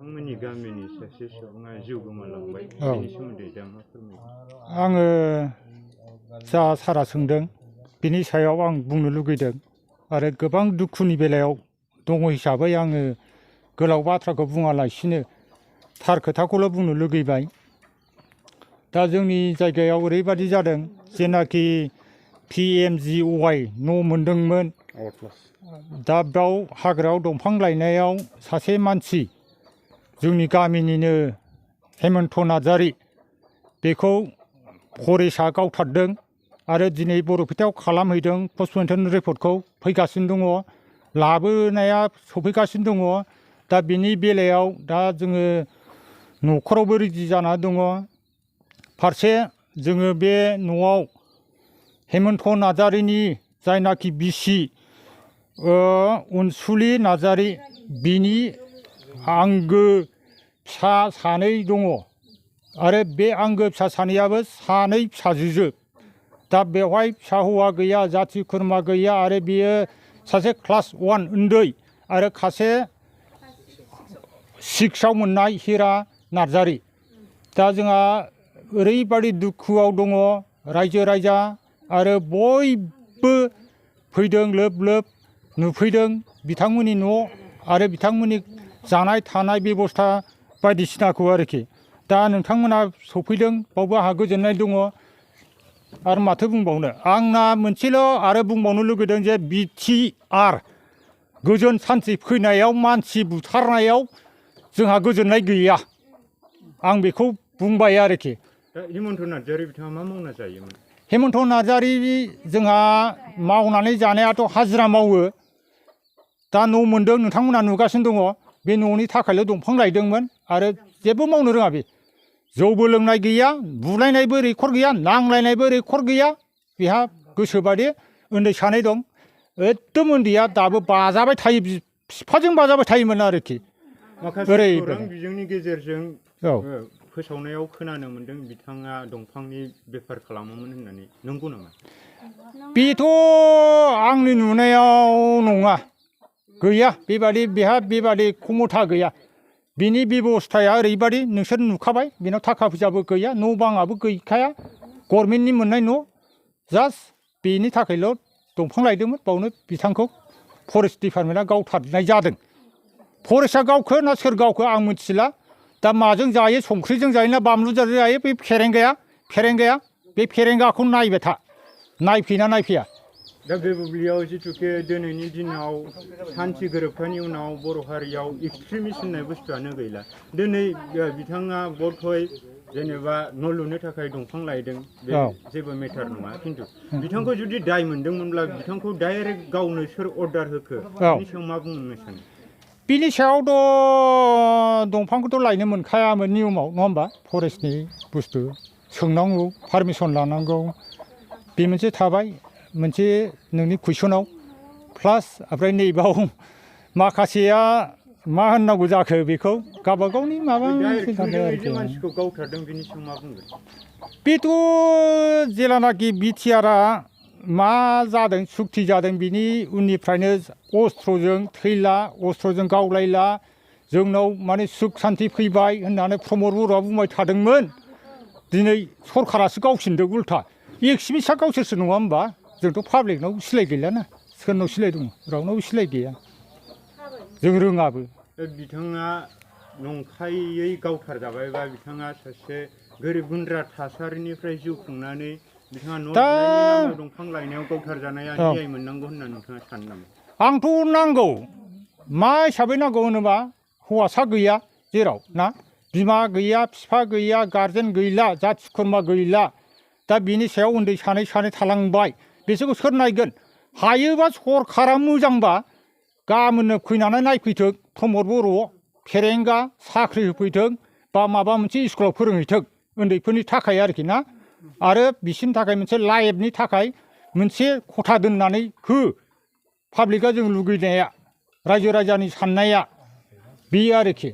नोंथांमोननि गामिनि सासे सुबुङा जिउ गोमालांबाय औ बेनि सोमोन्दै दा मा फोरमायो? आङो जा सारा सोंदों बिनि सायाव आं बुंनो लुगैदों आरो गोबां दुखुनि बेलायाव दङ हिसाबै आङो गोलाव बाथ्राखौ बुङालासिनो थार खोथाखौल' बुंनो लुगैबाय। दा जोंनि जायगायाव ओरैबादि जादों जेनाखि PMGY न' मोनदोंमोन दा बेयाव हाग्रायाव दंफां लायनायाव सासे मानसि जोंनि गामिनिनो हेमन्त नार्जारि बेखौ फरेस्टआ गावथारदों आरो दिनै बरपेटायाव खालामहैदों पस्टमर्टेम रिपर्टखौ फैगासिनो दङ लाबोनाया सफैगासिनो दङ। दा बिनि बेलायाव दा जोङो न'खरावबो रेडि जाना दङ। फारसे जोङो बे न'आव हेमन्त नार्जारिनि जायनाखि बिसि अनसुलि नार्जारि बिनि आंगो फिसा सानै दङ आरो बे आंगो फिसा सानैयाबो सानै फिसाजोजोब। दा बेवहाय फिसा हौवा गैया जाथि खुरमा गैया आरो बियो सासे क्लास 1 उन्दै आरो सासे 6आव मोननाय हिरा नार्जारि। दा जोंहा ओरैबादि दुखुआव दङ रायजो राजा आरो बयबो फैदों लोब लोब नुफैदों बिथांमोननि न' आरो बिथांमोननि जानाय थानाय बेबस्था बायदिसिनाखौ आरोखि। दा नोंथांमोना सफैदों बावबो आंहा गोजोननाय दङ आरो माथो बुंबावनो। आंना मोनसेल' आरो बुंबावनो लुगैदों जे BTR गोजोन सान्थि फैनायाव मानसि बुथारनायाव जोंहा गोजोननाय गैया आं बेखौ बुंबाय आरोखि। दा हेमन्त नार्जारि बिथाङा मा मावना जायोमोन? हेमन्त नार्जारि जोंहा मावनानै जानायाथ' हाजिरा मावो। दा न' मोनदों नोंथांमोना नुगासिनो दङ बे न'नि थाखायल' दंफां लायदोंमोन आरो जेबो मावनो रोङा बे। जौबो लोंनाय गैया बुलायनायबो रेकर्ड गैया नांलायनायबो रेकर्ड गैया बेहा गोसोबादि। उन्दै सानै दं एकदम उन्दैया दाबो बाजाबाय थायो बिफाजों बाजाबाय थायोमोन आरोखि। माखासे खौरां बिजोंनि गेजेरजों फोसावनायाव खोनानो मोन्दों बिथाङा दंफांनि बेफार खालामोमोन होननानै, नंगौ नामा? बेथ' आंनि नुनायाव नङा गैया बेबादि बेहा बेबादि खमथा गैया। बिनि बेबस्थाया ओरैबादि नोंसोर नुखाबाय बेनाव थाखा फैसाबो गैया न' बाङाबो गैखाया गभर्नमेन्टनि मोननाय न' जास्ट बेनि थाखायल' दंफां लायदोंमोन बावनो बिथांखौ फरेस्ट डिपार्टमेन्टआ गावथारनाय जादों। फरेस्टआ गावखो ना सोर गावखो आं मिथिला। दा माजों जायो संख्रिजों जायो ना बानलुजों जायो बे फेरेंगाया बे फेरेंगाखौ नायबाय था नायफैना नायफैया। दा बे बुब्लियाव जिथुके दिनैनि दिनाव सान्थि गोरोबथानि उनाव बर' हारियाव एक्सट्रिमिस्ट होननाय बुस्थुआनो गैला। दिनै बिथाङा बधय जेनेबा न' लुनो थाखाय दंफां लायदों बे जेबो मेटार नङा, खिन्थु बिथांखौ जुदि दाय मोनदोंमोनब्ला बिथांखौ डाइरेक्ट गावनो सोर अर्डार होखो बेनि सायाव मा बुंनो सानो? बिनि सायावथ' दंफांखौथ' लायनो मोनखायामोन नियमाव नङा होमबा फरेस्टनि बुस्थु सोंनांगौ पारमिसन लानांगौ बे मोनसे थाबाय मोनसे नोंनि कुइसनाव। प्लास ओमफ्राय नैबाव माखासेया मा होननांगौ जाखो बेखौ गावबागावनि माबा मानसिखौ गावथारदों बेनि सायाव मा बुंगोन? बेथ' जेलानाखि BTRआ मा जादों सुक्ति जादों बिनि उननिफ्रायनो अस्त्रजों थैला अस्त्रजों गावलायला जोंनाव माने सुख सान्थि फैबाय होननानै प्रमद बर'आ बुंबाय थादोंमोन। दिनै सरखारासो गावसिनदों उल्था। एक्टिभिस्टआ गावसोरसो नङा होमबा? जोंथ' पाब्लिकनाव सिलाय गैलाना सोरनाव सिलाय दङ? रावनावबो सिलाय गैया जों रोङाबो। बिथाङा नंखायै गावथारजाबायबा बिथाङा सासे गोरिब गुन्द्रा थासारिनिफ्राय जिउ खुंनानै बिथाङा न' लुनायनि नामाव दंफां लायनायाव गावथारजानाया न्याय मोननांगौ होनना नोंथाङा सानो नामा? आंथ' नांगौ। मा हिसाबै नांगौ होनोबा हौवासा गैया जेराव ना बिमा गैया बिफा गैया गारजेन गैला जाथि खुरमा गैला। दा बिनि सायाव उन्दै सानै थालांबाय बिसोरखौ सोर नायगोन? हायोबा सरखारा मोजांबा गाबोननो फैनानै नायफैथों प्रमद बर' फेरेंगा साख्रि होफैथों बा माबा मोनसे स्कुलाव फोरोंहैथों उन्दैफोरनि थाखाय आरोखि ना। आरो बिसोरनि थाखाय मोनसे लाइफनि थाखाय मोनसे खथा दोननानै हो। पाब्लिकआ जों लुगैनाया रायजो राजानि साननाया बे आरोखि।